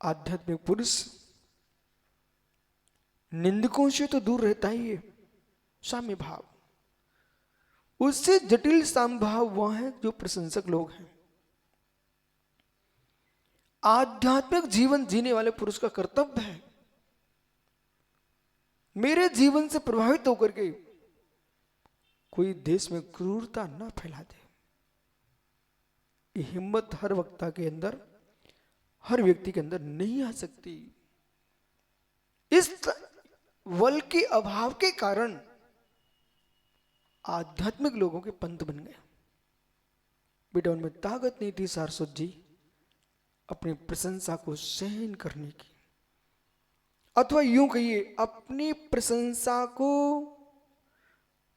आध्यात्मिक पुरुष निंदकों से तो दूर रहता ही है। साम्य भाव, उससे जटिल साम्य भाव वह है जो प्रशंसक लोग हैं। आध्यात्मिक जीवन जीने वाले पुरुष का कर्तव्य है मेरे जीवन से प्रभावित होकर के कोई देश में क्रूरता न फैला दे। ये हिम्मत हर वक्ता के अंदर, हर व्यक्ति के अंदर नहीं आ सकती। इस बल के अभाव के कारण आध्यात्मिक लोगों के पंथ बन गए। बेटा उनमें ताकत नहीं थी सारस्वत जी अपनी प्रशंसा को सहन करने की, अथवा यूं कहिए अपनी प्रशंसा को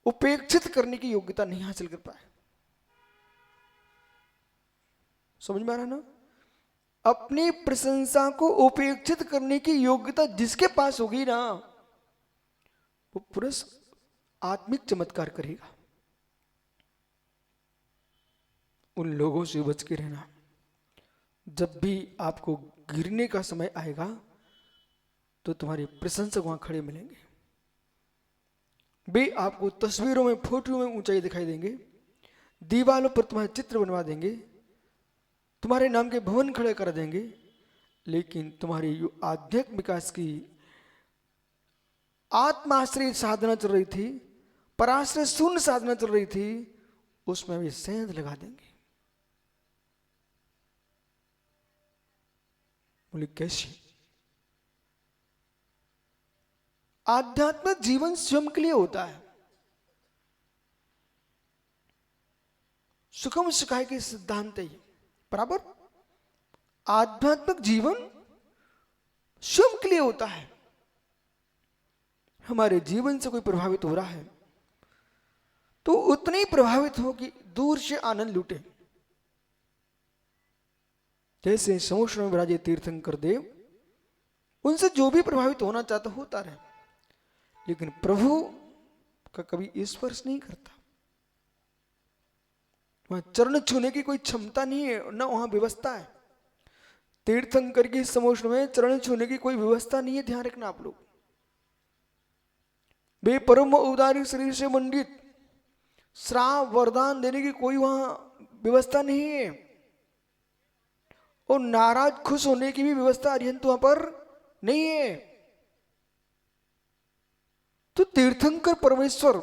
उपेक्षित करने की योग्यता नहीं हासिल कर पाए। समझ में आ रहा ना? अपनी प्रशंसा को उपेक्षित करने की योग्यता जिसके पास होगी ना, वो पुरुष आत्मिक चमत्कार करेगा। उन लोगों से बच के रहना। जब भी आपको गिरने का समय आएगा तो तुम्हारे प्रशंसक वहां खड़े मिलेंगे। वे आपको तस्वीरों में, फोटो में ऊंचाई दिखाई देंगे, दीवारों पर तुम्हारे चित्र बनवा देंगे, तुम्हारे नाम के भवन खड़े कर देंगे, लेकिन तुम्हारी जो आध्यात्मिक विकास की आत्माश्रय साधना चल रही थी, पराश्रय शून्य साधना चल रही थी, उसमें वे सेंध लगा देंगे। बोले कैसी? आध्यात्मिक जीवन स्वयं के लिए होता है। सुखम सुखाय के सिद्धांत है बराबर। आध्यात्मिक जीवन स्वयं के लिए होता है। हमारे जीवन से कोई प्रभावित हो रहा है तो उतने ही प्रभावित हो कि दूर से आनंद लूटे। जैसे समुद्र में विराजे तीर्थंकर देव, उनसे जो भी प्रभावित होना चाहता होता रहे, लेकिन प्रभु का कभी स्पर्श नहीं करता। वहां चरण छूने की कोई क्षमता नहीं है, ना वहां व्यवस्था है। तीर्थंकर की समुद्र में चरण छूने की कोई व्यवस्था नहीं है, ध्यान रखना आप लोग। वे परम उदारी शरीर से मंडित, श्राप वरदान देने की कोई वहां व्यवस्था नहीं है, और नाराज खुश होने की भी व्यवस्था अरिहंत वहां पर नहीं है। तो तीर्थंकर परमेश्वर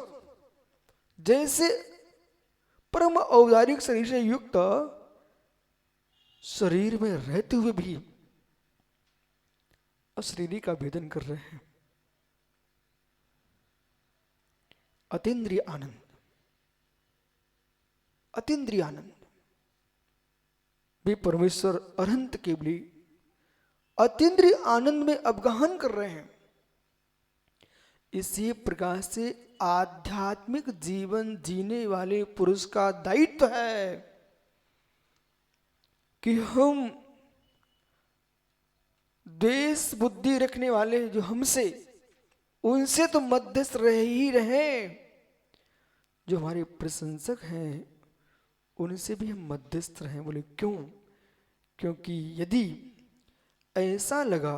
जैसे परम औदारिक शरीर से युक्त शरीर में रहते हुए भी अशरीरी का भेदन कर रहे हैं। अतीन्द्रिय आनंद, अतीन्द्रिय आनंद। वे परमेश्वर अनंत केवली अतीन्द्रिय आनंद में अवगाहन कर रहे हैं। इसी प्रकार से आध्यात्मिक जीवन जीने वाले पुरुष का दायित्व है कि हम द्वेष बुद्धि रखने वाले जो हमसे, उनसे तो मध्यस्थ रह ही रहे। जो हमारे प्रशंसक हैं उनसे भी हम मध्यस्थ रहें। बोले क्यों? क्योंकि यदि ऐसा लगा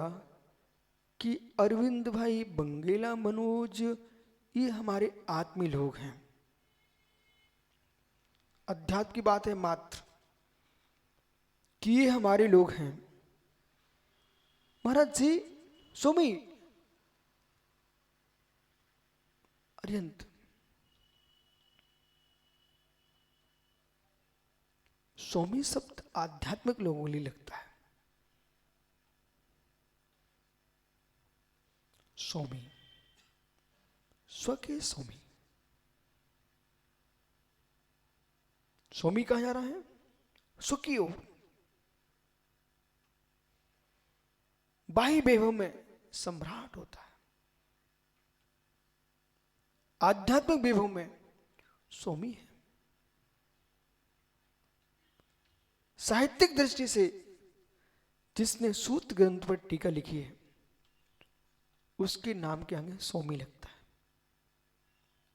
कि अरविंद भाई, बंगेला मनोज ये हमारे आत्मीय लोग हैं, अध्यात्म की बात है मात्र कि ये हमारे लोग हैं। महाराज जी, स्वामी अरिहंत, स्वामी शब्द आध्यात्मिक लोगों के लिए लगता है। स्वामी, स्व के स्वामी। स्वामी कहा जा रहा है सुखी ओर, बाह्य वैभव में सम्राट होता है, आध्यात्मिक वैभव में स्वामी है। साहित्यिक दृष्टि से जिसने सूत्र ग्रंथ पर टीका लिखी है उसके नाम के आगे स्वामी लगता है।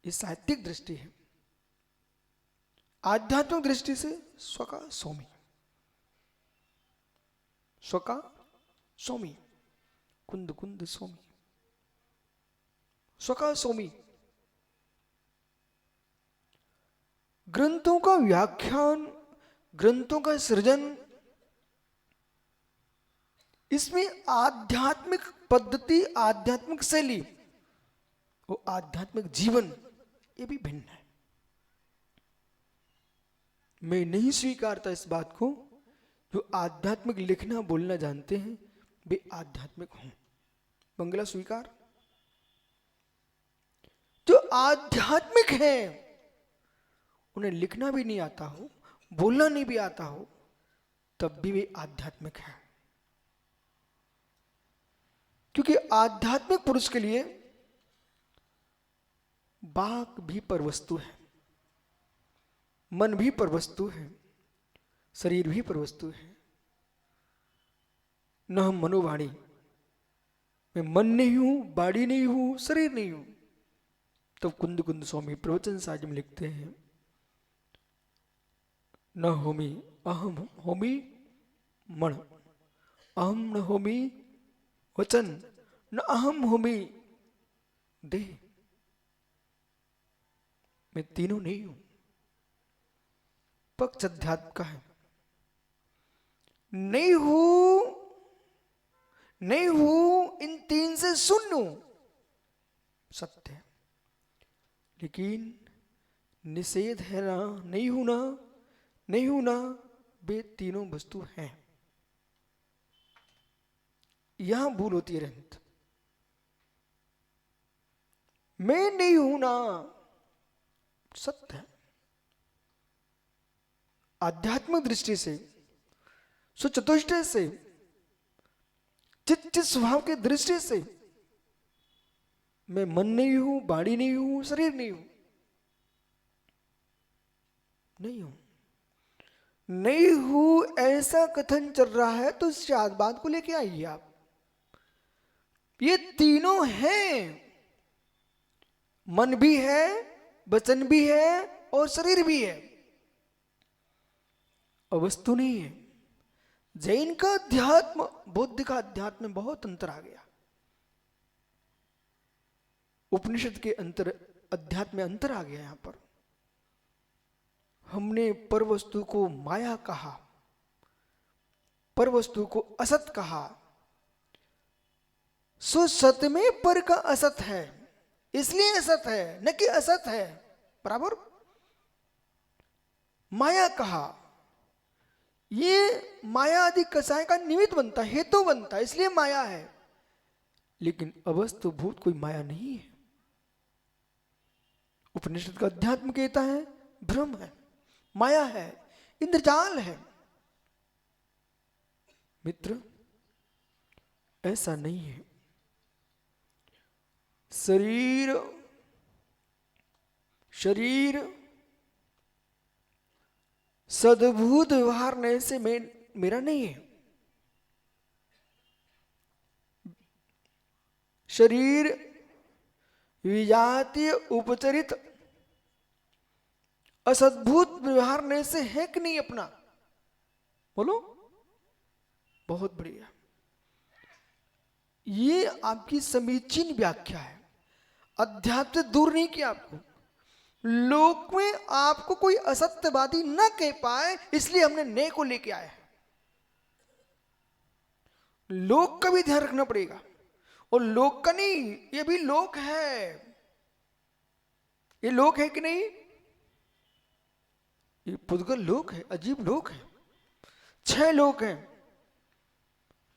ये साहित्यिक दृष्टि है। आध्यात्मिक दृष्टि से स्वका स्वामी, स्वका स्वामी, कुंद कुंद स्वामी, स्वका स्वामी। ग्रंथों का व्याख्यान, ग्रंथों का सृजन, इसमें आध्यात्मिक पद्धति, आध्यात्मिक शैली और आध्यात्मिक जीवन, ये भी भिन्न है। मैं नहीं स्वीकारता इस बात को, जो आध्यात्मिक लिखना बोलना जानते हैं वे आध्यात्मिक हों। बंगला स्वीकार। जो आध्यात्मिक है उन्हें लिखना भी नहीं आता हो, बोलना नहीं भी आता हो, तब भी वे आध्यात्मिक है। क्योंकि आध्यात्मिक पुरुष के लिए बाक भी परवस्तु है, मन भी परवस्तु है, शरीर भी परवस्तु है। न हम मनोवाणी, मैं मन नहीं हूं, बाड़ी नहीं हूं, शरीर नहीं हूं। तो कुंद कुंद स्वामी प्रवचन साज में लिखते हैं, न होमी अहम होमी मन, अहम न होमी वचन, न अहम होमी देह। मैं तीनों नहीं हूं। पक्ष अध्यात्म का है। नहीं हूं, नहीं हूं, इन तीन से शून्य हूं, सत्य है। लेकिन निषेध है ना, नहीं हूं ना, नहीं हूं ना, वे तीनों वस्तु हैं। यहां भूल होती है रहमत। मैं नहीं हूं ना, सत्य है। आध्यात्मिक दृष्टि से, सुचतुष्टय से, चित्त स्वभाव की दृष्टि से मैं मन नहीं हूं, बाड़ी नहीं हूं, शरीर नहीं हूं, नहीं हूं। नहीं हूं ऐसा कथन चल रहा है तो इस बात को लेके आइए आप। ये तीनों हैं, मन भी है, वचन भी है और शरीर भी है, अवस्तु नहीं है। जैन का अध्यात्म, बौद्ध का अध्यात्म में बहुत अंतर आ गया। उपनिषद के अंतर, अध्यात्म में अंतर आ गया। यहां पर हमने पर वस्तु को माया कहा, पर वस्तु को असत कहा। सो सत में पर का असत है, इसलिए असत है, न कि असत है। बराबर। माया कहा, ये माया आदि कसाय का निमित्त बनता है, हेतु बनता है, इसलिए माया है। लेकिन अवस्तु भूत कोई माया नहीं है। उपनिषद का अध्यात्म कहता है भ्रम है, माया है, इंद्रजाल है। मित्र, ऐसा नहीं है। शरीर शरीर सद्भूत व्यवहार ने से मेरा नहीं है। शरीर विजातीय उपचरित असद्भुत व्यवहार ने से है कि नहीं अपना? बोलो। बहुत बढ़िया। ये आपकी समीचीन व्याख्या है। अध्यात्म से दूर नहीं किया आपको। लोक में आपको कोई असत्यवादी न कह पाए, इसलिए हमने ने को लेके आए हैं। लोक का भी ध्यान रखना पड़ेगा। और लोक का नहीं, ये भी लोक है। ये लोक है कि नहीं? ये पुद्गल लोक है, अजीब लोक है। 6 लोक हैं।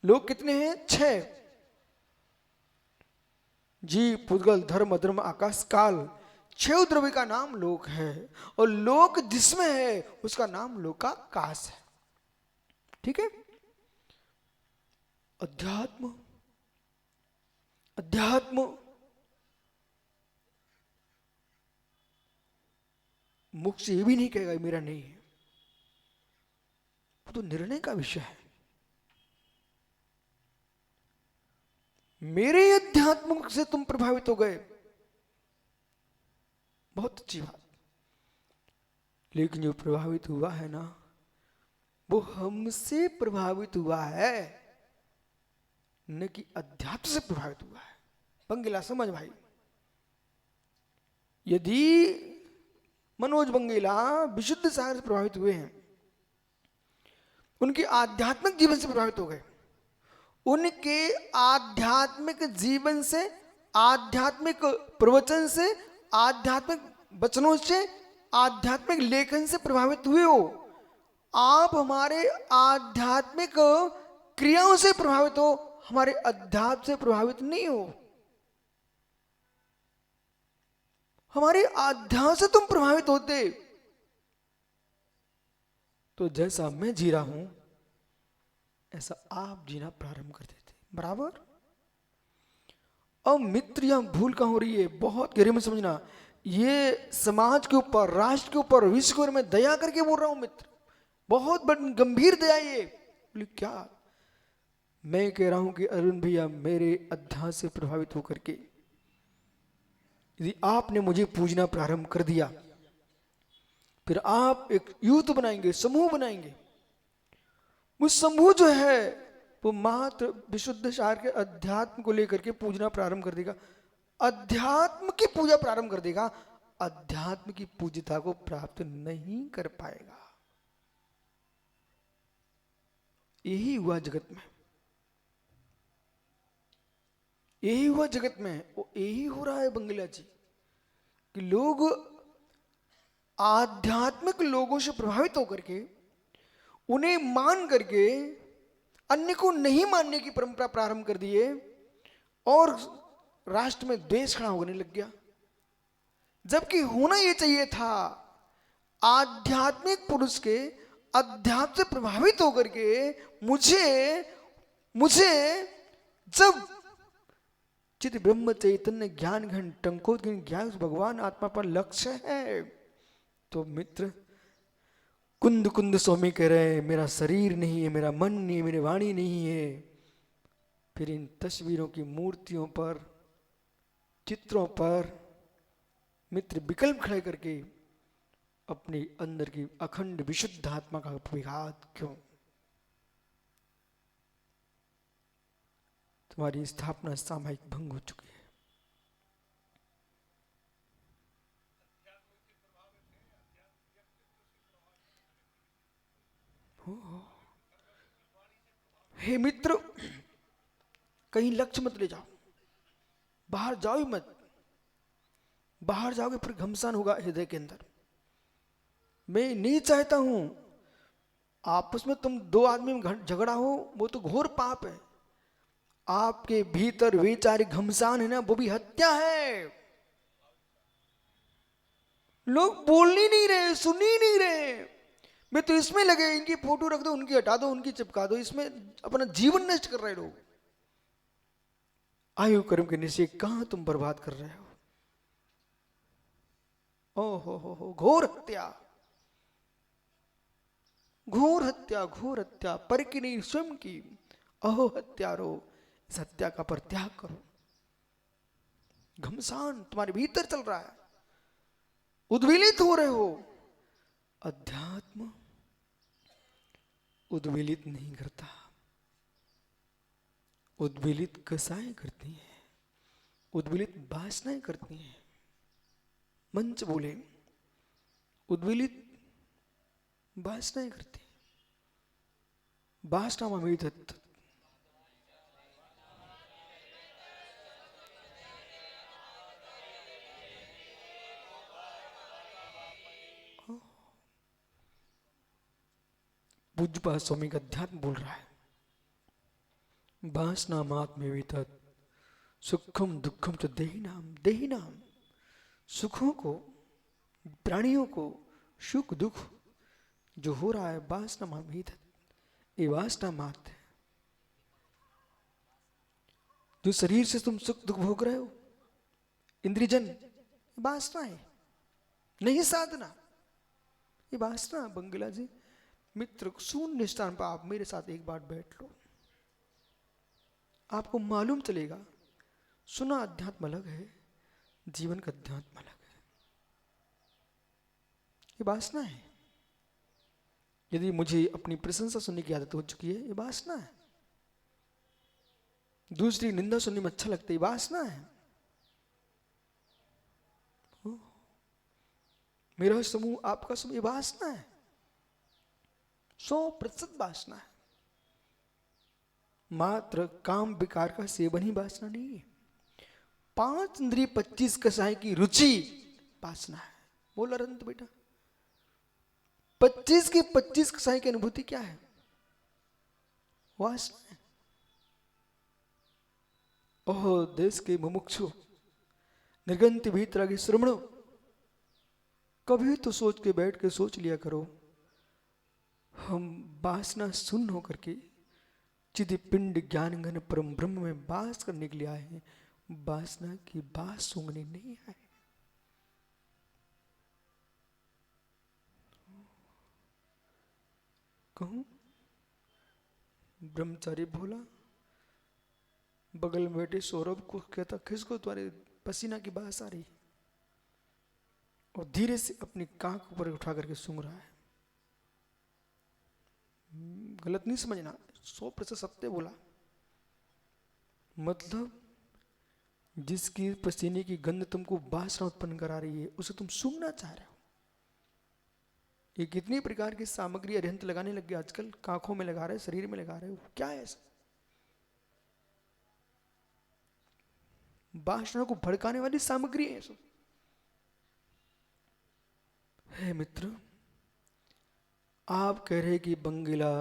लोक कितने हैं? 6। जीव, पुद्गल, धर्म, अधर्म, आकाश, काल, 6 द्रव्य का नाम लोक है। और लोक जिसमें है उसका नाम लोकाकाश है। ठीक है। अध्यात्म, अध्यात्म मोक्ष ये भी नहीं कहेगा मेरा नहीं है, वो तो निर्णय का विषय है। मेरे अध्यात्म से तुम प्रभावित हो गए, बहुत अच्छी बात। लेकिन जो प्रभावित हुआ है ना, वो हमसे प्रभावित हुआ है। न कि अध्यात्म से प्रभावित हुआ है। बंगेला समझ भाई, यदि मनोज बंगेला विशुद्ध सागर से प्रभावित हुए हैं, उनके आध्यात्मिक जीवन से प्रभावित हो गए, उनके आध्यात्मिक जीवन से, आध्यात्मिक प्रवचन से, आध्यात्मिक वचनों से, आध्यात्मिक लेखन से प्रभावित हुए हो, आप हमारे आध्यात्मिक क्रियाओं से प्रभावित हो, हमारे अध्यात्म से प्रभावित नहीं हो। हमारे अध्यात्म से तुम प्रभावित होते तो जैसा मैं जी रहा हूं ऐसा आप जीना प्रारंभ कर देते, बराबर। अब मित्र, यहां भूल कहां हो रही है, बहुत गहरे में समझना। ये समाज के ऊपर, राष्ट्र के ऊपर, विश्व के ऊपर मैं दया करके बोल रहा हूं मित्र, बहुत बड़ी गंभीर दया ये। बोले क्या? मैं कह रहा हूं कि अरुण भैया, मेरे अध्यात्म से प्रभावित होकर के यदि आपने मुझे पूजना प्रारंभ कर दिया, फिर आप एक यूथ बनाएंगे, समूह बनाएंगे। वो समूह जो है वो मात्र विशुद्ध सार के अध्यात्म को लेकर के पूजना प्रारंभ कर देगा, अध्यात्म की पूजा प्रारंभ कर देगा, अध्यात्म की पूजिता को प्राप्त नहीं कर पाएगा। यही हुआ जगत में, यही हुआ जगत में, यही हो रहा है बंगला जी, कि लोग आध्यात्मिक लोगों से प्रभावित होकर के, उन्हें मान करके अन्य को नहीं मानने की परंपरा प्रारंभ कर दिए, और राष्ट्र में द्वेष खड़ा होने लग गया। जबकि होना यह चाहिए था, आध्यात्मिक पुरुष के अध्यात्म से प्रभावित होकर के मुझे जब चित ब्रह्म चैतन्य ज्ञान घन टंकोदगीन ज्ञान भगवान आत्मा पर लक्ष्य है, तो मित्र कुंद कुंद स्वामी कह रहे हैं मेरा शरीर नहीं है, मेरा मन नहीं है, मेरी वाणी नहीं है। फिर इन तस्वीरों की मूर्तियों पर, चित्रों पर मित्र विकल्प खड़े करके अपने अंदर की अखंड विशुद्ध आत्मा का विघात क्यों? तुम्हारी स्थापना सामयिक भंग हो चुकी है। हे मित्र, कहीं लक्ष्य मत ले जाओ, बाहर जाओ ही मत। बाहर जाओगे फिर घमसान होगा हृदय के अंदर। मैं नहीं चाहता हूं आपस में तुम दो आदमी में झगड़ा हो, वो तो घोर पाप है। आपके भीतर वैचारिक घमसान है ना, वो भी हत्या है। लोग बोल ही नहीं रहे, सुन ही नहीं रहे। मैं तो इसमें लगे, इनकी फोटो रख दो, उनकी हटा दो, उनकी चिपका दो, इसमें अपना जीवन नष्ट कर रहे लोग। आयु कर्म के निश्चय कहां तुम बर्बाद कर रहे हो। ओ हो, घोर हत्या, घोर हत्या, घोर हत्या, पर की नहीं स्वयं की। अहो हत्यारो, इस हत्या का परित्याग करो। घमसान तुम्हारे भीतर चल रहा है, उद्वेलित हो रहे हो। अध्यात्म उद्वेलित नहीं करता, उद्वेलित कसाएं करती हैं, उद्वेलित वासनाएं करती हैं। मंच बोले, उद्वेलित वासनाएं करती हैं। वासना में तत्व पूज्यपाद स्वामी का अध्यात्म बोल रहा है। वासना मात्मे तत् सुखम दुखम च देहिनाम। सुखों को, प्राणियों को सुख दुख जो हो रहा है वासना मात्मे तत्, ये वासना मात्र है। जो शरीर से तुम सुख दुख भोग रहे हो, इंद्रियजन, वासना है, नहीं साधना, ये वासना। बंगला जी, मित्र, शून्य स्थान पर आप मेरे साथ एक बार बैठ लो, आपको मालूम चलेगा सुना अध्यात्म अलग है, जीवन का अध्यात्म अलग है। ये वासना है। यदि मुझे अपनी प्रशंसा सुनने की आदत हो चुकी है, ये वासना है। दूसरी निंदा सुनने में अच्छा लगता है, वासना है। मेरा समूह, आपका समूह, वासना है, 100% वासना है। मात्र काम विकार का सेवन ही वासना नहीं है। 5 इंद्रिय 25 कसाई की रुचि वासना है। बोला रंत बेटा, 25 की 25 कसाई की अनुभूति क्या है? वासना है। ओह देश के मुमुक्षु, निर्गंत भीतरागी श्रमणों, कभी तो सोच के बैठ के सोच लिया करो, हम वासना शून्य होकर के चिद पिंड ज्ञान घन परम ब्रह्म में वास करने के लिए आए हैं, वासना की बात सूंघने नहीं आए। कहूं ब्रह्मचारी भोला बगल में बैठे सौरभ को कहता, किसको तुम्हारे पसीना की बास आ रही, और धीरे से अपनी कांख ऊपर उठा करके सूंघ रहा है। गलत नहीं समझना, 100% सत्य बोला। मतलब जिसकी पसीने की गंध तुमको वासना उत्पन्न करा रही है, उसे तुम सूंघना चाह रहे हो। ये कितनी प्रकार की सामग्री अरिहंत लगाने लग गए आजकल, कांखों में लगा रहे, शरीर में लगा रहे हो, क्या है ऐसा? वासना को भड़काने वाली सामग्री है सब। है मित्र, आप कह रहे कि बंगला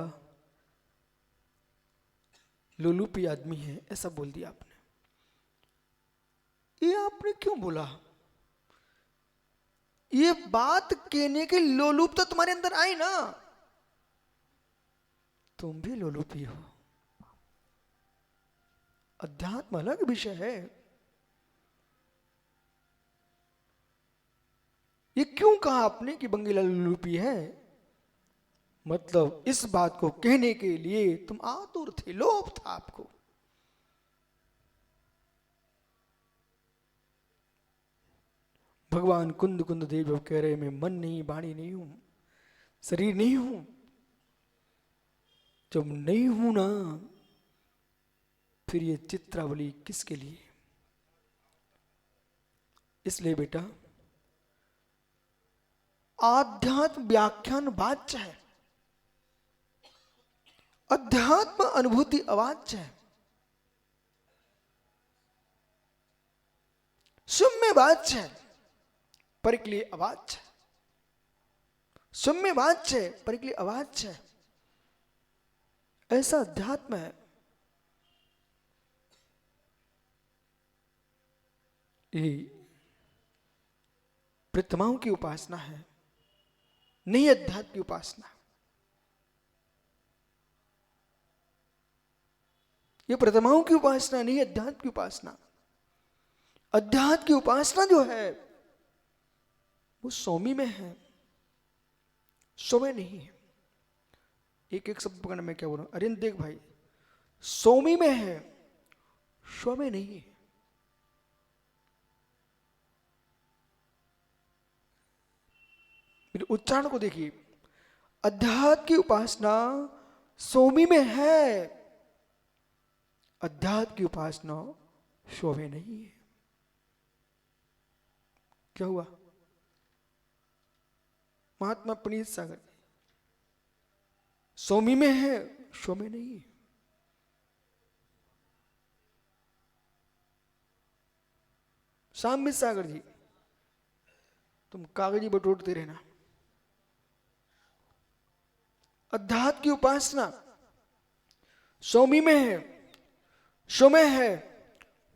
लोलुपी आदमी है, ऐसा बोल दिया आपने। ये आपने क्यों बोला? ये बात कहने की लोलुपता तुम्हारे अंदर आई ना, तुम भी लोलुपी हो। अध्यात्म अलग विषय है। ये क्यों कहा आपने कि बंगला लोलुपी है? मतलब इस बात को कहने के लिए तुम आतुर थे, लोभ था आपको। भगवान कुंद कुंद देव जब कह रहे मैं मन नहीं, वाणी नहीं हूं, शरीर नहीं हूं, जब नहीं हूं ना, फिर ये चित्रावली किसके लिए? इसलिए बेटा आध्यात्म व्याख्यान वाच्य है, अध्यात्म अनुभूति अवाच्य है। सुम्य वाच्य है, पर के लिए अवाच्य है। सुम्य वाच्य है, पर के लिए अवाच्य है। ऐसा अध्यात्म है। ये प्रतिमाओं की उपासना है, नहीं अध्यात्म की उपासना। ये प्रतिमाओं की उपासना नहीं, अध्यात्म की उपासना। अध्यात्म की उपासना जो है वो सौमी में है, स्व में नहीं है। एक एक शब्द पकड़ना, मैं क्या बोल रहा हूं? अरे देख भाई, सौमी में है, स्व में नहीं है। मेरे उच्चारण को देखिए, अध्यात्म की उपासना सौमी में है, अध्यात्म की उपासना स्व में नहीं है। क्या हुआ? महात्मा पुनीत सागर सौमी में है, स्व में नहीं है। सामित सागर जी, तुम कागजी बटोरते रहना। अध्यात्म की उपासना सौमी में है, स्व में है,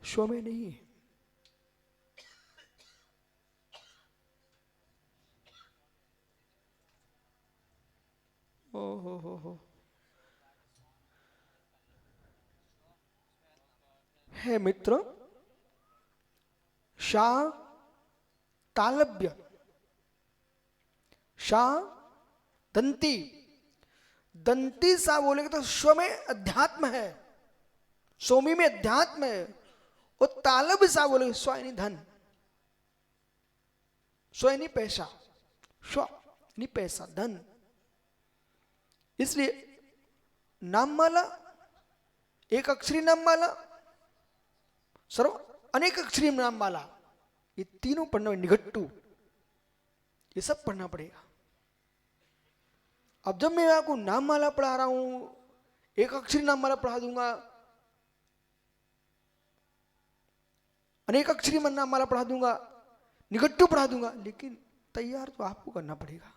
स्व में नहीं है। ओ हो है मित्र, शाह तालब्य, शाह दंती, दंती सा बोलेंगे तो स्व में अध्यात्म है, सौमी में अध्यात्म है। और तालब सा बोलेंगे स्व यानी धन, स्व यानी पैसा, स्व यानी पैसा, धन। इसलिए नाममाला, एक अक्षरी नाममाला सर्व अनेक अक्षरी नाम माला, ये तीनों पढ़ना, निघट्टू, ये सब पढ़ना पड़ेगा। अब जब मैं आपको नाम माला पढ़ा रहा हूं, एक अक्षरी नाम माला पढ़ा दूंगा, अनेक अक्षरी नाम माला पढ़ा दूंगा, निघट्टू पढ़ा दूंगा, लेकिन तैयार तो आपको करना पड़ेगा।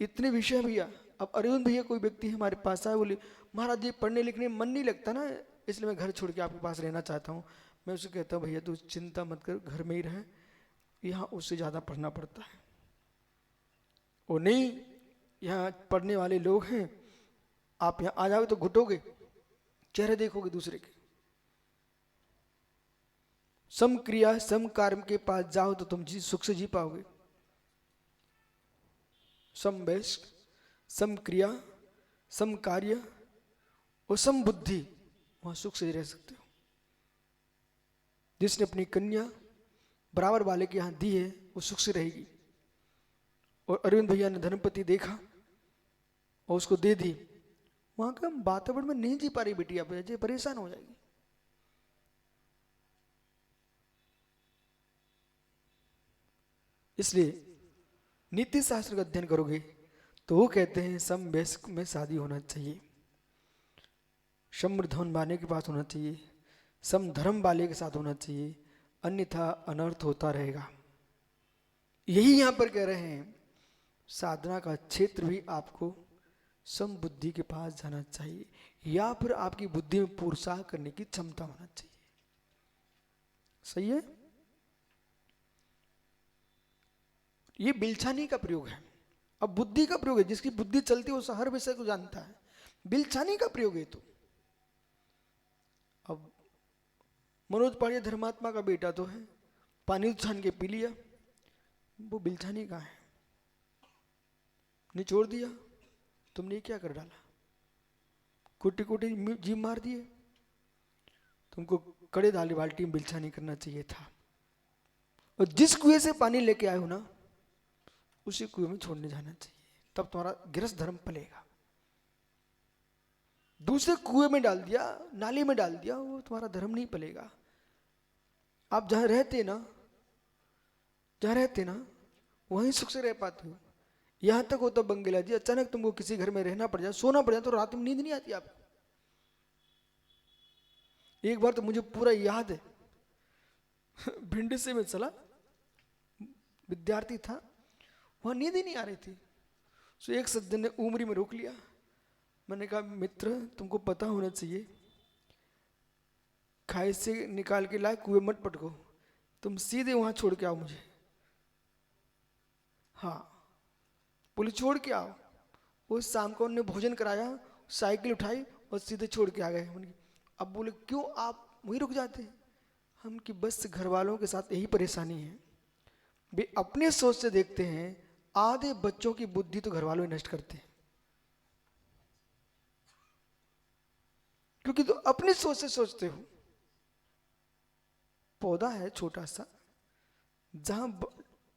इतने विषय भैया। अब अरविंद भैया कोई व्यक्ति हमारे पास आए, बोले महाराज ये पढ़ने लिखने में मन नहीं लगता ना, इसलिए मैं घर छोड़ के आपके पास रहना चाहता हूँ। मैं उसे कहता हूँ भैया तू चिंता मत कर, घर में ही रहे, यहाँ उससे ज़्यादा पढ़ना पड़ता है। वो नहीं, यहाँ पढ़ने वाले लोग हैं, आप यहाँ आ जाओगे तो घुटोगे, चेहरे देखोगे दूसरे के। सम क्रिया सम कर्म के पास जाओ तो तुम सुख से जी पाओगे। सम वयस्क, सम क्रिया, सम कार्य और सम बुद्धि, वहां सुख से रह सकते हो। जिसने अपनी कन्या बराबर वाले के यहां दी है वो सुख से रहेगी। और अरविंद भैया ने धनपति देखा और उसको दे दी, वहां का वातावरण में नहीं जी पा रही बेटी, आप परेशान हो जाएगी। इसलिए नीति शास्त्र का अध्ययन करोगे तो वो कहते हैं सम वयस्क में शादी होना चाहिए, समृद्धन वाले के पास होना चाहिए, सम धर्म वाले के साथ होना चाहिए, अन्यथा अनर्थ होता रहेगा। यही यहां पर कह रहे हैं, साधना का क्षेत्र भी आपको सम बुद्धि के पास जाना चाहिए, या फिर आपकी बुद्धि में पुरुषार्थ करने की क्षमता होना चाहिए। सही है। ये बिलछानी का प्रयोग है। अब बुद्धि का प्रयोग है, जिसकी बुद्धि चलती है वो हर विषय को जानता है। बिलछानी का प्रयोग है। तो अब मनोज पांडे धर्मात्मा का बेटा तो है, पानी छान के पी लिया, वो बिलछानी का है, निचोड़ दिया, तुमने क्या कर डाला, कुटी कुटी जीभ मार दिए। तुमको कड़े डाली बाल्टी में बिलछानी करना चाहिए था, और जिस कुएं से पानी लेके आए हो ना, उसी कुएं में छोड़ने जाना चाहिए, तब तुम्हारा गृहस्थ धर्म पलेगा। दूसरे कुएं में डाल दिया, नाली में डाल दिया, वो तुम्हारा धर्म नहीं पलेगा। आप जहां रहते ना वहीं सुख से रह पाते हो। यहां तक हो तो बंगला जी, अचानक तुमको किसी घर में रहना पड़ जाए, सोना पड़ जाए, तो रात में नींद नहीं आती आपको। एक बार तो मुझे पूरा याद है, भिंड से मैं चला, विद्यार्थी था, वहां नींद ही नहीं आ रही थी। सो एक सज्जन ने उमरी में रोक लिया। मैंने कहा मित्र, तुमको पता होना चाहिए, खाई से निकाल के लाए, कुएं मत पटको, तुम सीधे वहां छोड़ के आओ मुझे। हाँ, बोले छोड़ के आओ। वो शाम को उन्होंने भोजन कराया, साइकिल उठाई और सीधे छोड़ के आ गए। अब बोले क्यों आप वहीं रुक जाते? हम कि बस घर वालों के साथ यही परेशानी है, वे अपने सोच से देखते हैं। आधे बच्चों की बुद्धि तो घर वालों ही नष्ट करते हैं, क्योंकि तो अपनी सोच से सोचते हो। पौधा है छोटा सा, जहां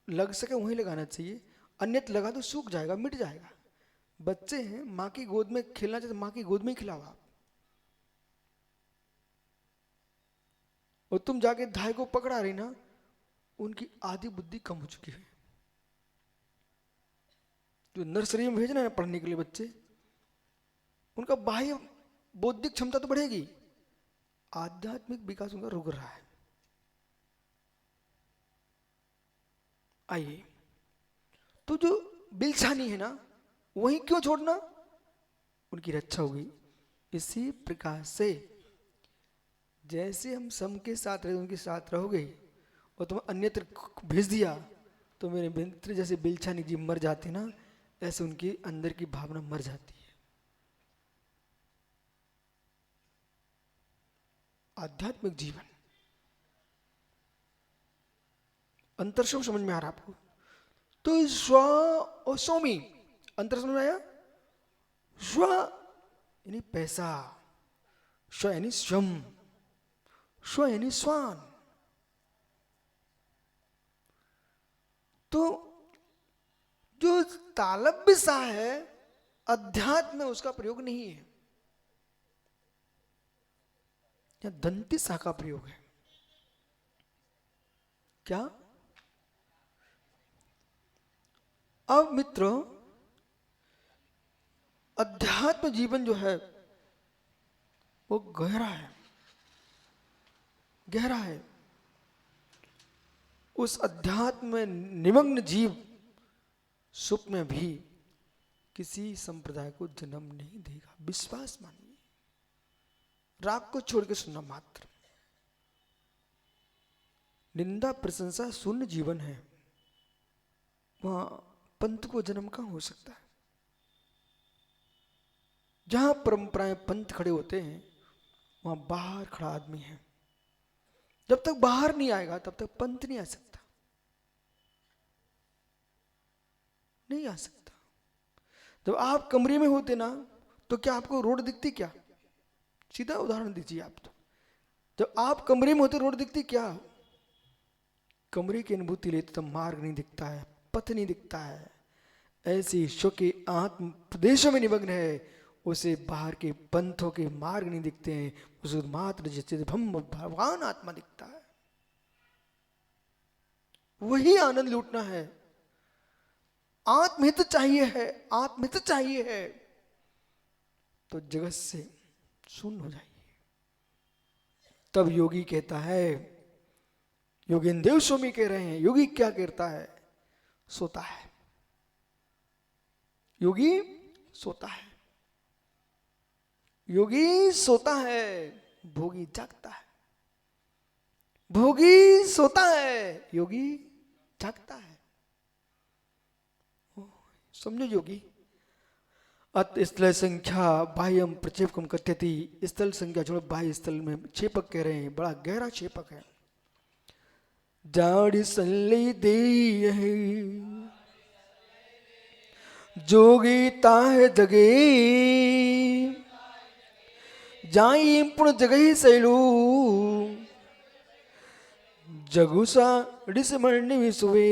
लग सके वहीं लगाना चाहिए, अन्यत्र लगा तो सूख जाएगा, मिट जाएगा। बच्चे हैं, माँ की गोद में खेलना चाहिए, माँ की गोद में ही खिलाओ आप। और तुम जाके धाय को पकड़ा रही ना, उनकी आधी बुद्धि कम हो चुकी है। जो नर्सरी में भेजना है पढ़ने के लिए बच्चे, उनका बाह्य बौद्धिक क्षमता तो बढ़ेगी, आध्यात्मिक विकास उनका रुक रहा है। आइए, तो जो बिलछानी है ना, वहीं क्यों छोड़ना, उनकी रक्षा होगी। इसी प्रकार से जैसे हम सम के साथ रहे, उनके साथ रहोगे, और तुम अन्यत्र भेज दिया तो मेरे मित्र जैसे बिलछानी जी मर जाते ना, ऐसे उनकी अंदर की भावना मर जाती है। आध्यात्मिक जीवन, अंतर समझ में आ रहा आपको? तो स्व और सोमी, अंतर समझ में आया? स्व यानी पैसा, स्व यानी स्वम, स्व यानी स्वान। तो जो तालब्य सा है, अध्यात्म में उसका प्रयोग नहीं है। यहाँ दंती सा का प्रयोग है। क्या? अब मित्रों, अध्यात्म जीवन जो है वो गहरा है, गहरा है। उस अध्यात्म में निमग्न जीव सुख में भी किसी संप्रदाय को जन्म नहीं देगा, विश्वास मानिए। राग को छोड़ के सुनना मात्र। निंदा प्रशंसा शून्य जीवन है, वहां पंथ को जन्म कहां हो सकता है? जहां परंपराएं पंथ खड़े होते हैं वहां बाहर खड़ा आदमी है। जब तक बाहर नहीं आएगा तब तक पंथ नहीं आ सकता, नहीं आ सकता। जब आप कमरे में होते ना तो क्या आपको रोड दिखती? क्या? सीधा उदाहरण दीजिए आप। तो जब आप कमरे में होते रोड दिखती क्या? कमरे की अनुभूति लेते तब मार्ग नहीं दिखता है, पथ नहीं दिखता है। ऐसी शोके आत्म प्रदेशों में निमग्न है, उसे बाहर के पंथों के मार्ग नहीं दिखते हैं, उसे मात्र जैसे ब्रह्म भगवान आत्मा दिखता है। वही आनंद लूटना है। आत्महित चाहिए है, आत्महित चाहिए है तो जगत से शून्य हो जाइए। तब योगी कहता है, योगेंद्र स्वामी कह रहे हैं, योगी क्या करता है? सोता है। योगी सोता है, योगी सोता है, भोगी जागता है। भोगी सोता है, योगी जागता है। समझो योगी। अत स्थल संख्या बाह्यम प्रक्षेपकम कथ्यति। स्थल संख्या छोड़ो, बाह्य स्थल में क्षेपक कह रहे हैं, बड़ा गहरा क्षेपक है। जाड़ सल्ले दे जोगी ताह जगे, जाई पुण जगही सैलू, जगुसा डिस मरने विसुवे।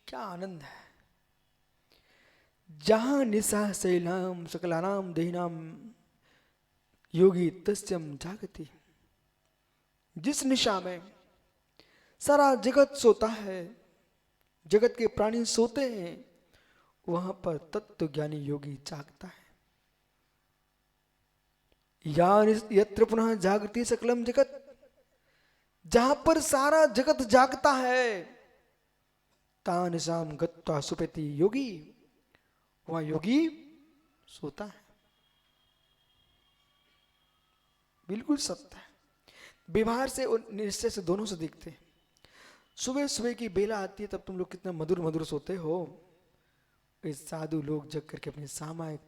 क्या आनंद है। जहां निशा शैलाम सकलानाम देहिनाम योगी तस्यम जागति। जिस निशा में सारा जगत सोता है, जगत के प्राणी सोते हैं, वहां पर तत्व ज्ञानी योगी जागता है। यत्र पुनः जागृति सकलम जगत, जहां पर सारा जगत जागता है, तानिशाम गत्वा सुपेति योगी, वहां योगी सोता है। बिल्कुल सत्य है। व्यवहार से और निश्चय से, दोनों से दिखते हैं। सुबह सुबह की बेला आती है तब तुम लोग कितना मधुर मधुर सोते हो। इस साधु लोग जग करके अपने सामायिक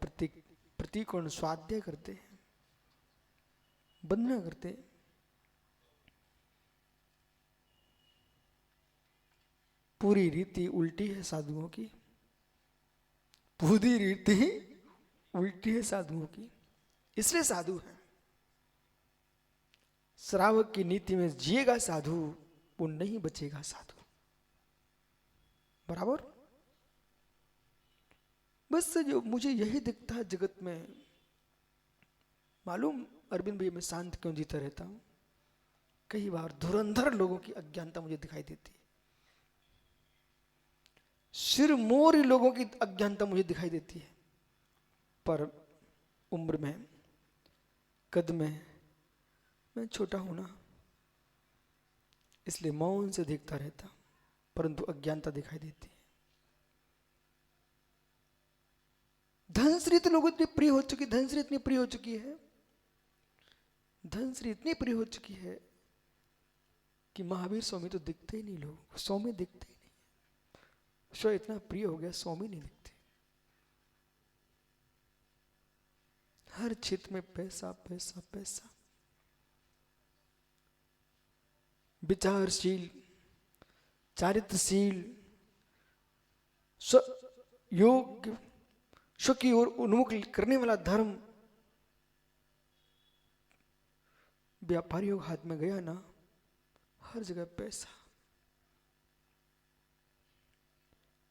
प्रतीकों स्वाध्याय करते हैं, वंदना करते हैं। पूरी रीति उल्टी है साधुओं की, पूरी रीति उल्टी है साधुओं की, इसलिए साधु है। श्रावक की नीति में जिएगा साधु, वो नहीं बचेगा साधु। बराबर। बस जो मुझे यही दिखता है जगत में, मालूम अरविंद भैया मैं शांत क्यों जीता रहता हूं? कई बार धुरंधर लोगों की अज्ञानता मुझे दिखाई देती है, सिरमौरी लोगों की अज्ञानता मुझे दिखाई देती है। पर उम्र में, कद में मैं छोटा हूं ना, इसलिए मौन से देखता रहता, परंतु अज्ञानता दिखाई देती है। धनश्री तो लोगों इतनी प्रिय हो चुकी, धनश्री इतनी प्रिय हो चुकी है, धनश्री इतनी प्रिय हो चुकी है कि महावीर स्वामी तो दिखते ही नहीं, लोग स्वामी दिखते ही नहीं। शो इतना प्रिय हो गया, स्वामी नहीं दिखते। हर क्षेत्र में पैसा पैसा पैसा। विचारशील, चारित्रशील, योग्य, स्व की ओर उन्मुख करने वाला धर्म व्यापारियों के हाथ में गया ना, हर जगह पैसा।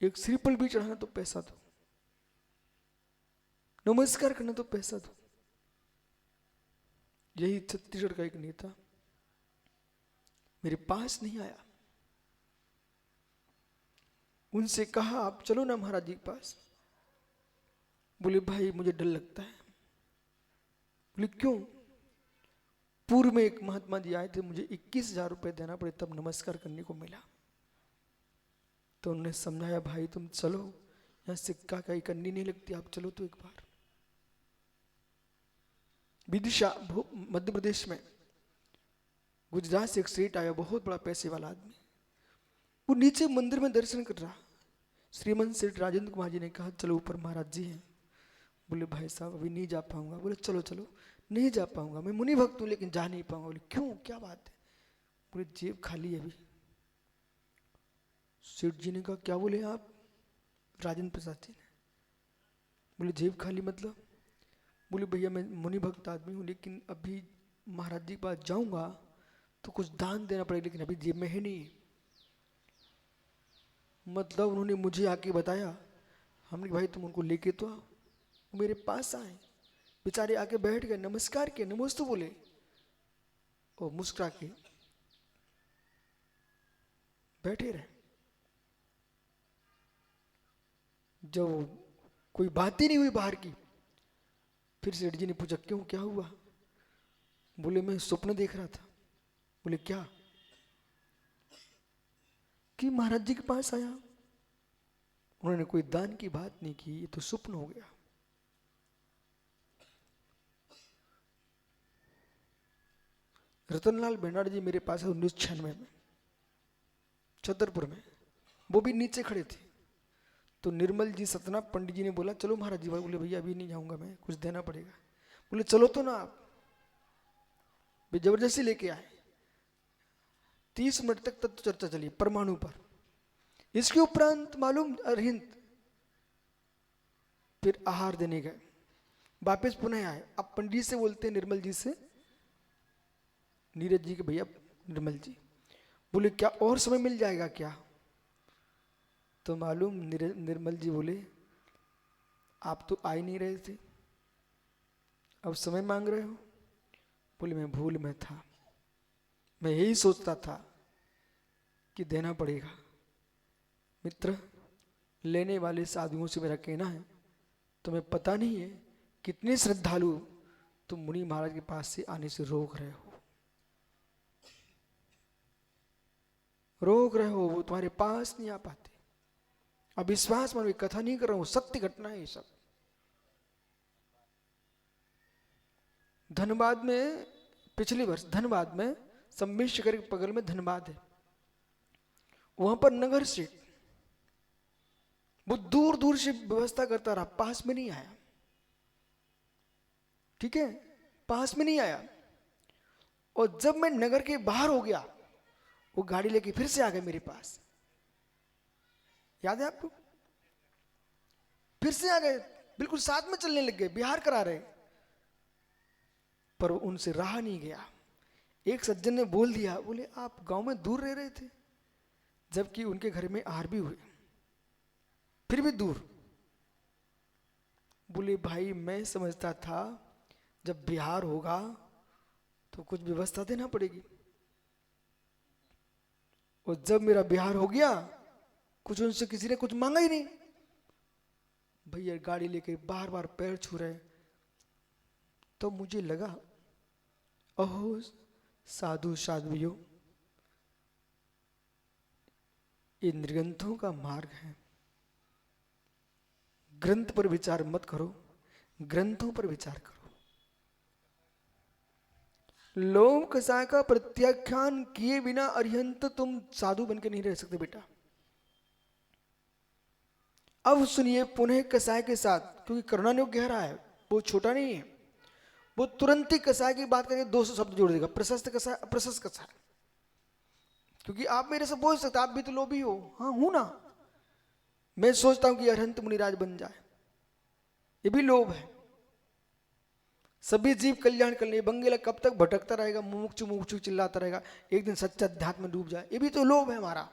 एक श्रीफल भी चढ़ाना तो पैसा दो, नमस्कार करना तो पैसा दो। यही छत्तीसगढ़ का एक नेता मेरे पास नहीं आया, उनसे कहा आप चलो ना महाराज जी के पास। बोले भाई मुझे डर लगता है। बोले क्यों? पूर्व में एक महात्मा जी आए थे, मुझे 21,000 रुपये देना पड़े तब नमस्कार करने को मिला। तो उन्होंने समझाया भाई तुम चलो, यहाँ सिक्का कहीं करनी नहीं लगती, आप चलो तो एक बार। विदिशा मध्य प्रदेश में गुजरात से एक सेठ आया, बहुत बड़ा पैसे वाला आदमी। वो नीचे मंदिर में दर्शन कर रहा। श्रीमंत सेठ राजेंद्र कुमार जी ने कहा चलो ऊपर महाराज जी हैं। बोले भाई साहब अभी नहीं जा पाऊंगा। बोले चलो चलो। नहीं जा पाऊंगा, मैं मुनि भक्त हूं लेकिन जा नहीं पाऊंगा। बोले क्यों, क्या बात है? बोले जेब खाली है अभी। सेठ जी ने कहा क्या बोले आप? राजेंद्र प्रसाद जी ने। बोले जेब खाली मतलब? बोले भैया मैं मुनि भक्त आदमी हूँ लेकिन अभी महाराज जी के पास जाऊंगा तो कुछ दान देना पड़ेगा, लेकिन अभी जेब में है नहीं। मतलब उन्होंने मुझे आके बताया। हमने भाई तुम उनको लेके तो आओ। वो मेरे पास आए, बेचारे आके बैठ गए, नमस्कार किया, नमस्ते बोले और मुस्कुरा के बैठे रहे। जब कोई बात ही नहीं हुई बाहर की, फिर सेठ जी ने पूछा क्यों, क्या हुआ? बोले मैं स्वप्न देख रहा था। बोले क्या? कि महाराज जी के पास आया, उन्होंने कोई दान की बात नहीं की, ये तो स्वप्न हो गया। रतनलाल बेनाड जी मेरे पास है 1996 में छतरपुर में, वो भी नीचे खड़े थे। तो निर्मल जी सतना पंडित जी ने बोला चलो महाराज जी। बोले भैया अभी नहीं जाऊंगा मैं, कुछ देना पड़ेगा। बोले चलो तो ना आप। वे जबरदस्ती लेके आए। 30 मिनट तक तत्व चर्चा चली परमाणु पर। इसके उपरांत मालूम अरहिंद फिर आहार देने गए, वापस पुनः आए। अब पंडित से बोलते निर्मल जी से, नीरज जी के भैया निर्मल जी, बोले क्या और समय मिल जाएगा क्या? तो मालूम निर्मल जी बोले आप तो आ ही नहीं रहे थे, अब समय मांग रहे हो? बोले मैं भूल में था, मैं यही सोचता था कि देना पड़ेगा। मित्र, लेने वाले साधुओं से मेरा कहना है तुम्हें पता नहीं है कितने श्रद्धालु तुम मुनि महाराज के पास से आने से रोक रहे हो, वो तुम्हारे पास नहीं आ पाते। अब विश्वास मानो, कथा नहीं कर रहा हूं, सत्य घटना है ये सब। धनबाद में पिछले वर्ष, धनबाद में सम्मेश शिखर के बगल में धनबाद है, वहां पर नगर से वो दूर दूर से व्यवस्था करता रहा, पास में नहीं आया। ठीक है, पास में नहीं आया। और जब मैं नगर के बाहर हो गया, वो गाड़ी लेके फिर से आ गए मेरे पास। याद है आपको? फिर से आ गए, बिल्कुल साथ में चलने लग गए, बिहार करा रहे। पर उनसे रहा नहीं गया। एक सज्जन ने बोल दिया, बोले आप गांव में दूर रह रहे थे, जबकि उनके घर में आहार भी हुए, फिर भी दूर। बोले भाई मैं समझता था जब बिहार होगा तो कुछ व्यवस्था देना पड़ेगी, और जब मेरा बिहार हो गया कुछ उनसे किसी ने कुछ मांगा ही नहीं। भैया गाड़ी लेके बार बार पैर छू रहे। तो मुझे लगा अहो साधु साध्वियों, ये निर्ग्रंथों का मार्ग है। ग्रंथ पर विचार मत करो, ग्रंथों पर विचार करो। लोभ कसाय का प्रत्याख्यान किए बिना अरिहंत तुम साधु बन के नहीं रह सकते बेटा। अब सुनिए पुनः कसाय के साथ, क्योंकि करुणानियोग गहरा है, वो छोटा नहीं है। वो तुरंत ही कसाय की बात करके 200 शब्द जोड़ देगा, प्रशस्त कसाय, अप्रशस्त कसाय। क्योंकि आप मेरे से बोल सकते आप भी तो लोभी हो। हाँ हूं ना, मैं सोचता हूं कि अरहंत मुनिराज बन जाए, ये भी लोभ है। सभी जीव कल्याण कर लिए, बंगेला कब तक भटकता रहेगा, मुमुक्षु मुमुक्षु चिल्लाता रहेगा, एक दिन सच्चा अध्यात्म में डूब जाए। ये भी तो लोभ है हमारा,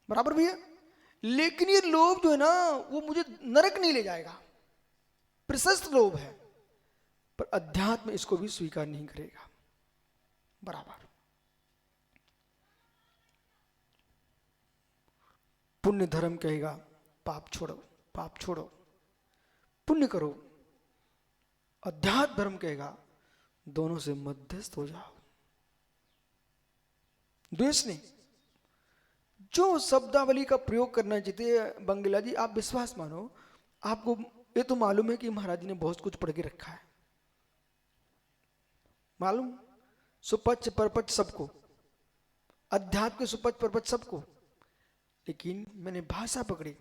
बराबर भैया। लेकिन ये लोभ जो है ना वो मुझे नरक नहीं ले जाएगा, प्रशस्त लोभ है, पर अध्यात्म इसको भी स्वीकार नहीं करेगा, बराबर। पुण्य धर्म कहेगा पाप छोड़ो, पाप छोड़ो, पुण्य करो। अध्यात्म धर्म कहेगा दोनों से मध्यस्थ हो जाओ, द्वेष नहीं। जो शब्दावली का प्रयोग करना चाहिए बंगला जी, आप विश्वास मानो, आपको ये तो मालूम है कि महाराज जी ने बहुत कुछ पढ़ के रखा है, मालूम, सुपच्छ परपच्छ सबको, अध्यात्म के सुपच्छ परपच्छ सबको, लेकिन मैंने भाषा पकड़ी।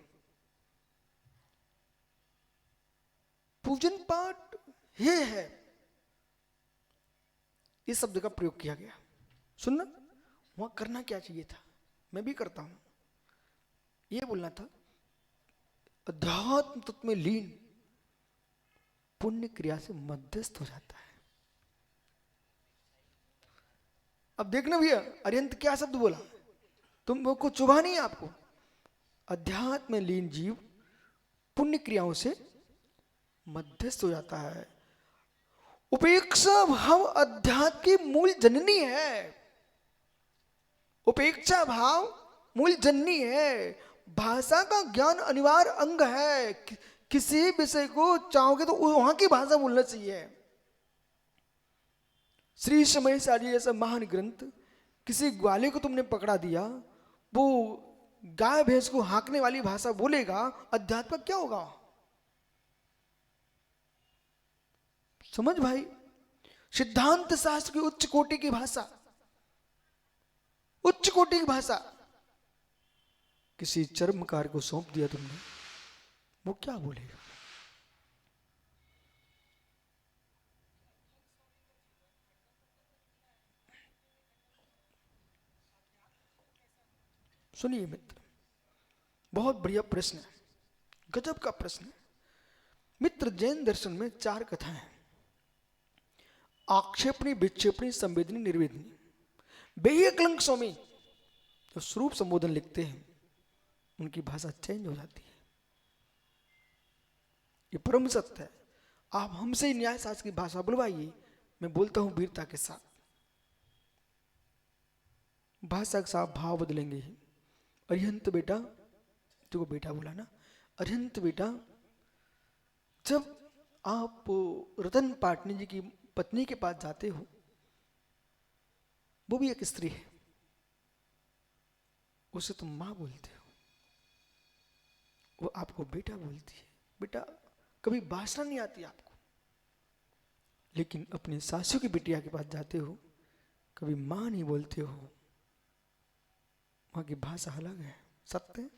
पूजन पाठ ये है, इस शब्द का प्रयोग किया गया। सुनना, वहां करना क्या चाहिए था, मैं भी करता हूं, ये बोलना था अध्यात्म तत्व में लीन पुण्य क्रिया से मध्यस्थ हो जाता है। अब देखना भैया अरिहंत क्या शब्द बोला, तुमको चुभा नहीं है आपको। अध्यात्म में लीन जीव पुण्य क्रियाओं से मध्यस्थ हो जाता है। उपेक्षा भाव अध्यात्म की मूल जननी है, उपेक्षा भाव मूल जननी है। भाषा का ज्ञान अनिवार्य अंग है, किसी विषय को चाहोगे तो वहां की भाषा बोलना चाहिए। श्री समय सारी जैसा महान ग्रंथ, किसी ग्वाले को तुमने पकड़ा दिया, वो गाय भैंस को हाँकने वाली भाषा बोलेगा, अध्यात्म क्या होगा? समझ भाई, सिद्धांत शास्त्र की उच्च कोटि की भाषा, उच्च कोटि की भाषा किसी चर्मकार को सौंप दिया तुमने, वो क्या बोलेगा? सुनिए मित्र, बहुत बढ़िया प्रश्न है, गजब का प्रश्न है मित्र। जैन दर्शन में 4 कथाएं हैं, आक्षेपणी, विक्षेपणी, संवेदनी, निर्वेदनी। बेहकलंक स्वामी जो स्वरूप संबोधन लिखते हैं उनकी भाषा चेंज हो जाती है, ये परम सत्य है। आप हमसे न्याय शास्त्र की भाषा बुलवाइए, मैं बोलता हूं वीरता के साथ, भाषा के साथ भाव बदलेंगे। अरिहंत बेटा, तुझको बेटा बोला ना, अरिहंत बेटा, जब आप रतन पाटनी जी की पत्नी के पास जाते हो, वो भी एक स्त्री है, उसे तुम मां बोलते हो, वो आपको बेटा बोलती है। बेटा कभी भाषा नहीं आती आपको, लेकिन अपनी सासू की बिटिया के पास जाते हो, कभी मां नहीं बोलते हो, वहां की भाषा अलग है, सत्य है।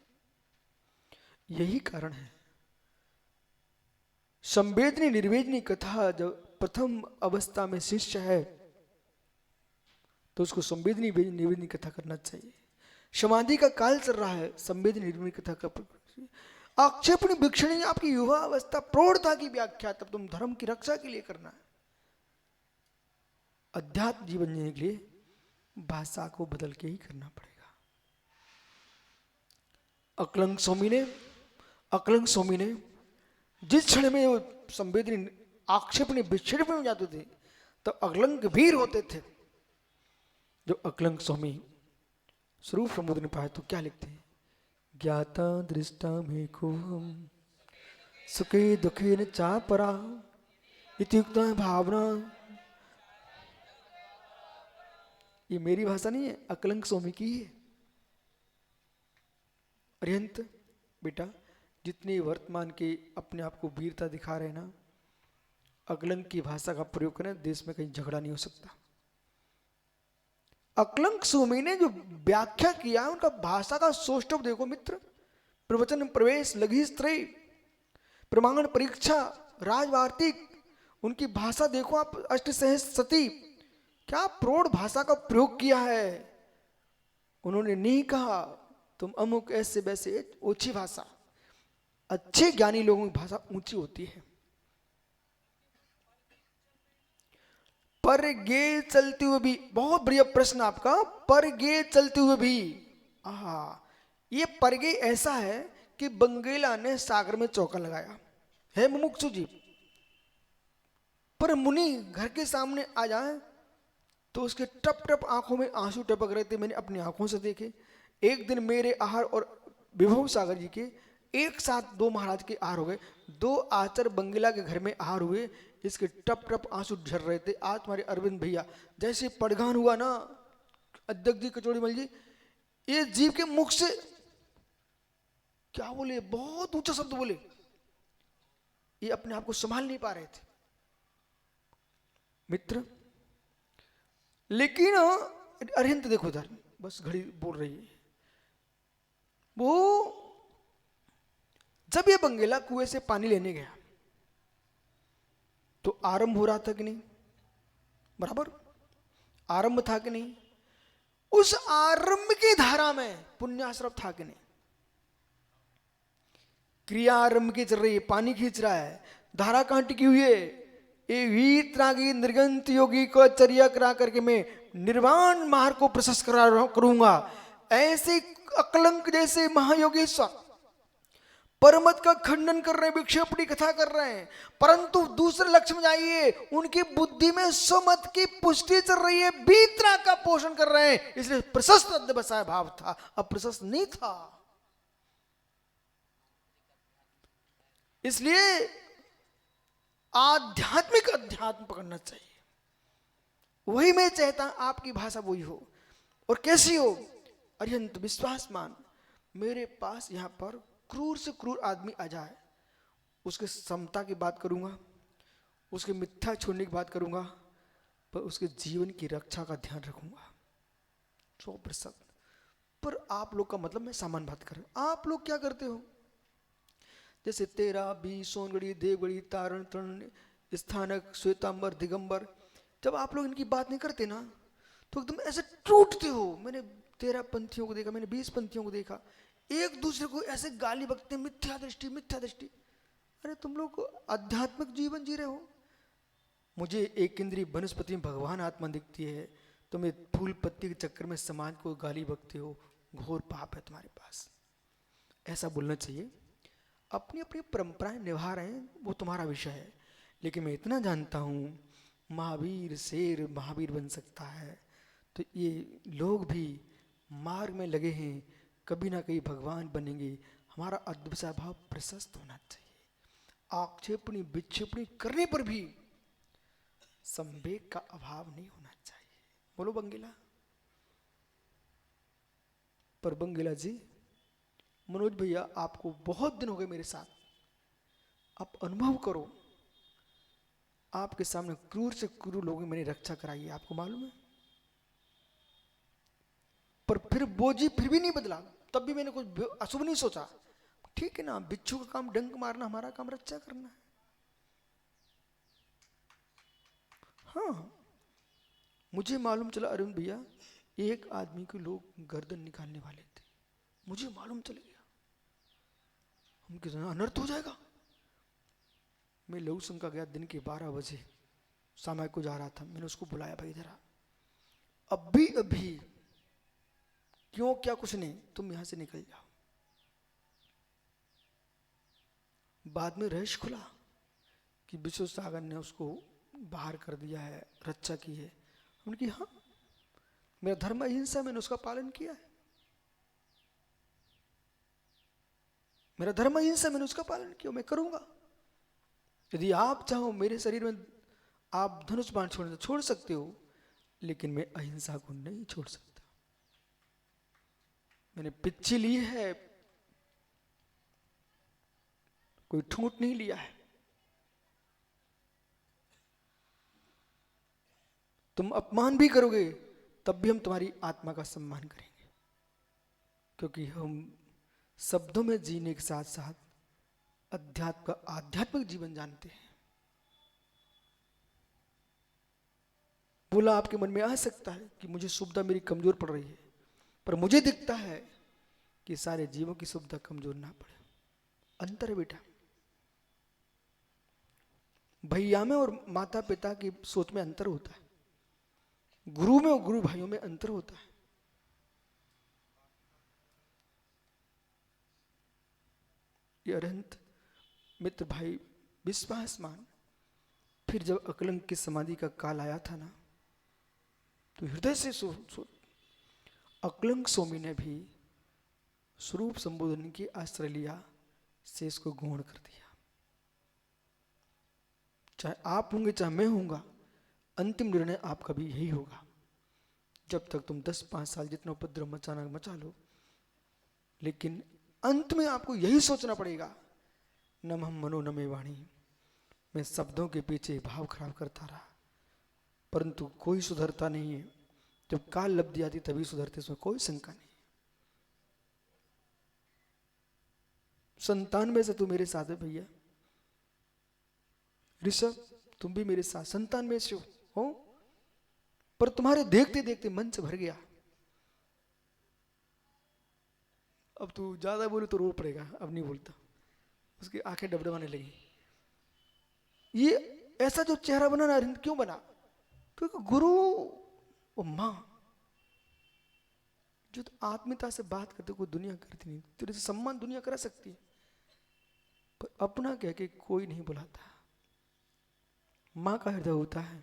यही कारण है संवेदनी निर्वेदनी कथा, जब प्रथम अवस्था में शिष्य है तो उसको संवेदनी निर्वेदनी कथा करना चाहिए। समाधि का काल चल रहा है, संवेदनी निर्वेदनी कथा का। आक्षेपणी विक्षेपणी आपकी युवा अवस्था प्रौढ़ता की व्याख्या, तब तुम धर्म की रक्षा के लिए करना है। अध्यात्म जीवन जीने के लिए भाषा को बदल के ही करना पड़ेगा। अकलंक स्वामी ने जिस क्षण में वो संवेदनी आक्षेपणी विक्षेपणी में जाते थे, तो अकलंक वीर होते थे। जो अकलंक स्वामी स्वरूप संबोधन पाए तो क्या लिखते हैं? ज्ञाता दृष्टा में को हम सुखे दुखे न चापरा इत्युक्ता भावना। ये मेरी भाषा नहीं है, अकलंक स्वामी की है। अरिहंत बेटा, जितने वर्तमान के अपने आप को वीरता दिखा रहे हैं ना, अकलंक की भाषा का प्रयोग करें, देश में कहीं झगड़ा नहीं हो सकता। अकलंक स्वामी ने जो व्याख्या किया है, उनका भाषा का सौष्ठव देखो मित्र। प्रवचन प्रवेश लघी स्त्री प्रमाण परीक्षा राजवार्तिक, उनकी भाषा देखो आप। अष्टसहस्र सती, क्या प्रौढ़ भाषा का प्रयोग किया है। उन्होंने नहीं कहा तुम अमुक ऐसे वैसे ऊंची भाषा। अच्छे ज्ञानी लोगों की भाषा ऊंची होती है। पर गे चलते हुए भी, बहुत बढ़िया प्रश्न आपका, पर गे चलते हुए भी। आहा, ये परगे ऐसा है कि बंगेला ने सागर में चौका लगाया है मुमुक्षु जी, पर मुनि घर के सामने आ जाए तो उसके टप टप आंखों में आंसू टपक रहे थे, मैंने अपनी आंखों से देखे। एक दिन मेरे आहार और विभव सागर जी के एक साथ दो महाराज के आहार हो गए, दो आचर बंगला के घर में आहार हुए, इसके टप टप आंसू झर रहे थे। आज तुम्हारे अरविंद भैया जैसे पड़गान हुआ ना, अध्यक्ष जी कचौड़ी मल जी, ये जीव के मुख से क्या बोले, बहुत ऊंचा शब्द बोले, ये अपने आप को संभाल नहीं पा रहे थे मित्र। लेकिन अरिहंत देखो इधर, बस घड़ी बोल रही है, वो जब ये बंगेला कुएं से पानी लेने गया तो आरंभ हो रहा था कि नहीं, बराबर आरंभ था कि नहीं, उस आरंभ की धारा में पुण्याश्रव था कि नहीं, क्रिया आरंभ की चल रही है, पानी खींच रहा है, धारा कहां टिकी हुई है, ये वीर त्रागी निर्गंत योगी को चर्या करा करके मैं निर्वाण मार्ग को प्रशस्त करूंगा, ऐसे अकलंक जैसे महायोगेश्वर परमत का खंडन कर रहे हैं, विक्षेपणी कथा कर रहे हैं, परंतु दूसरे लक्ष्य में जाइए, उनकी बुद्धि में स्वमत की पुष्टि चल रही है, बीतरा का पोषण कर रहे हैं, इसलिए प्रशस्त अध्यवसाय भाव था, अब प्रशस्त नहीं था। इसलिए आध्यात्मिक अध्यात्म पकड़ना चाहिए। वही मैं चाहता आपकी भाषा वही हो, और कैसी हो, अरिहंत विश्वास मान, मेरे पास यहां पर क्रूर से क्रूर आदमी आ जाए, उसके समता की बात करूंगा, उसके मिथ्या छोड़ने की बात करूंगा, पर उसके जीवन की रक्षा का ध्यान रखूंगा 100%। पर आप लोग का मतलब मैं सामान्य बात कर रहा हूं, आप लोग क्या करते हो, जैसे तेरा भी सोनगढ़ी देवगढ़ी तारण तरण स्थानक श्वेतांबर दिगंबर, जब आप लोग इनकी बात नहीं करते ना तो एकदम ऐसे टूटते हो। मैंने 13 पंथियों को देखा, मैंने 20 पंथियों को देखा, एक दूसरे को ऐसे गाली बकते, मिथ्या दृष्टि मिथ्या दृष्टि। अरे तुम लोग आध्यात्मिक जीवन जी रहे हो, मुझे एक इंद्रिय वनस्पति में भगवान आत्मा दिखती है, तुम्हें फूल पत्ती के चक्कर में समाज को गाली बकते हो, घोर पाप है तुम्हारे पास। ऐसा बोलना चाहिए। अपनी अपनी परंपराएं निभा रहे हैं, वो तुम्हारा विषय है, लेकिन मैं इतना जानता हूं महावीर शेर महावीर बन सकता है, तो ये लोग भी मार्ग में लगे हैं, कभी ना कभी भगवान बनेंगे। हमारा अद्वैत भाव प्रशस्त होना चाहिए, आक्षेपणी विक्षेपणी करने पर भी संवेग का अभाव नहीं होना चाहिए। बोलो बंगेला। पर बंगेला जी, मनोज भैया आपको बहुत दिन हो गए मेरे साथ, आप अनुभव करो, आपके सामने क्रूर से क्रूर लोगों की मैंने रक्षा कराई है, आपको मालूम है, पर फिर वो जी फिर भी नहीं बदला, तब भी मैंने कुछ अशुभ नहीं सोचा। ठीक है ना, बिच्छू का काम डंक मारना, हमारा काम रक्षा करना है। हाँ, मुझे मालूम चला अरुण भैया एक आदमी को लोग गर्दन निकालने वाले थे, मुझे मालूम चल गया, हम कितना अनर्थ हो जाएगा। मैं लघु शंका गया, दिन के 12 बजे सामायिक को जा रहा था, मैंने उसको बुलाया, भाई इधर आ, अभी अभी क्यों क्या कुछ नहीं, तुम यहां से निकल जाओ। बाद में रहस्य खुला कि विश्व सागर ने उसको बाहर कर दिया है, रक्षा की है। हमने कहा हाँ, मेरा धर्म अहिंसा, मैंने उसका पालन किया है, मेरा धर्म अहिंसा, मैंने उसका पालन किया, मैं करूंगा। यदि आप चाहो मेरे शरीर में आप धनुष बाण छोड़ना छोड़ सकते हो, लेकिन मैं अहिंसा को नहीं छोड़ सकता। मैंने पिच्छी ली है, कोई ठूंठ नहीं लिया है। तुम अपमान भी करोगे तब भी हम तुम्हारी आत्मा का सम्मान करेंगे, क्योंकि हम शब्दों में जीने के साथ साथ अध्यात्म का आध्यात्मिक जीवन जानते हैं। बोला आपके मन में आ सकता है कि मुझे सुविधा मेरी कमजोर पड़ रही है, पर मुझे दिखता है कि सारे जीवों की सुविधा कमजोर ना पड़े। अंतर है बेटा, भैया में और माता पिता की सोच में अंतर होता है। गुरु में और गुरु भाइयों में अंतर होता है। ये अरहंत मित्र भाई विश्वास मान, फिर जब अकलंक की समाधि का काल आया था ना, तो हृदय से अकलंक स्वामी ने भी स्वरूप संबोधन की आश्रय लिया, शेष को गौण कर दिया। चाहे आप होंगे चाहे मैं होऊंगा, अंतिम निर्णय आपका भी यही होगा। जब तक तुम 10-5 साल जितना उपद्रव मचाना मचा लो, लेकिन अंत में आपको यही सोचना पड़ेगा, न हम मनो न मे वाणी। मैं शब्दों के पीछे भाव खराब करता रहा, परंतु कोई सुधरता नहीं है। जब काल लब्धि आती तभी सुधरते, इसमें कोई शंका नहीं। 97 से तू मेरे साथ है भैया, ऋषभ तुम भी मेरे साथ 97 से हो, पर तुम्हारे देखते देखते मन से भर गया। अब तू ज्यादा बोले तो रो पड़ेगा, अब नहीं बोलता। उसकी आंखें डबडबाने लगी। ये ऐसा जो चेहरा बना ना अरविंद, क्यों बना? क्योंकि गुरु और मां जो तो आत्मीयता से बात करते, कोई दुनिया करती नहीं। तेरे से सम्मान दुनिया करा सकती है, पर अपना कह के कोई नहीं बुलाता। मां का हृदय होता है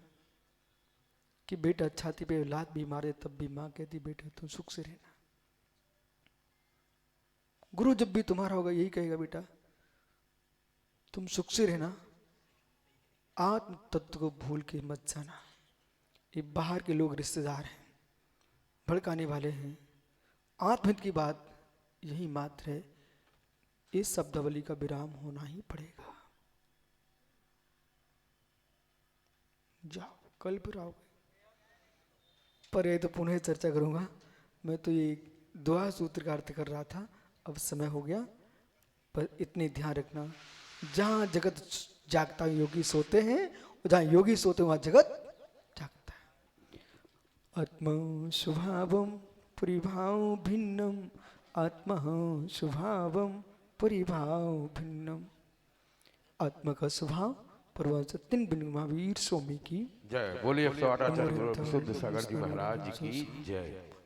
कि बेटा छाती पे लात भी मारे तब भी मां कहती बेटा तुम सुख से रहना। गुरु जब भी तुम्हारा होगा यही कहेगा बेटा तुम सुख से रहना, आत्म तत्व को भूल के मत जाना। ये बाहर के लोग रिश्तेदार हैं, भड़काने वाले हैं। आत्महित की बात यही मात्र है। इस शब्दावली का विराम होना ही पड़ेगा। जाओ, कल फिर आओगे, पर ये तो पुनः चर्चा करूंगा। मैं तो ये दुआ सूत्र का अर्थ कर रहा था, अब समय हो गया। पर इतने ध्यान रखना, जहां जगत जागता योगी सोते हैं, और जहां योगी सोते वहां जगत जागता है। आत्मा स्वभावम परिभाव भिन्नम, आत्मा स्वभावम परिभाव भिन्नम। आत्मा का स्वभाव परवान सत्यन बिन महावीर स्वामी की जय। बोलिए 108 आचार्य गुरु विशुद्ध सागर जी महाराज की जय।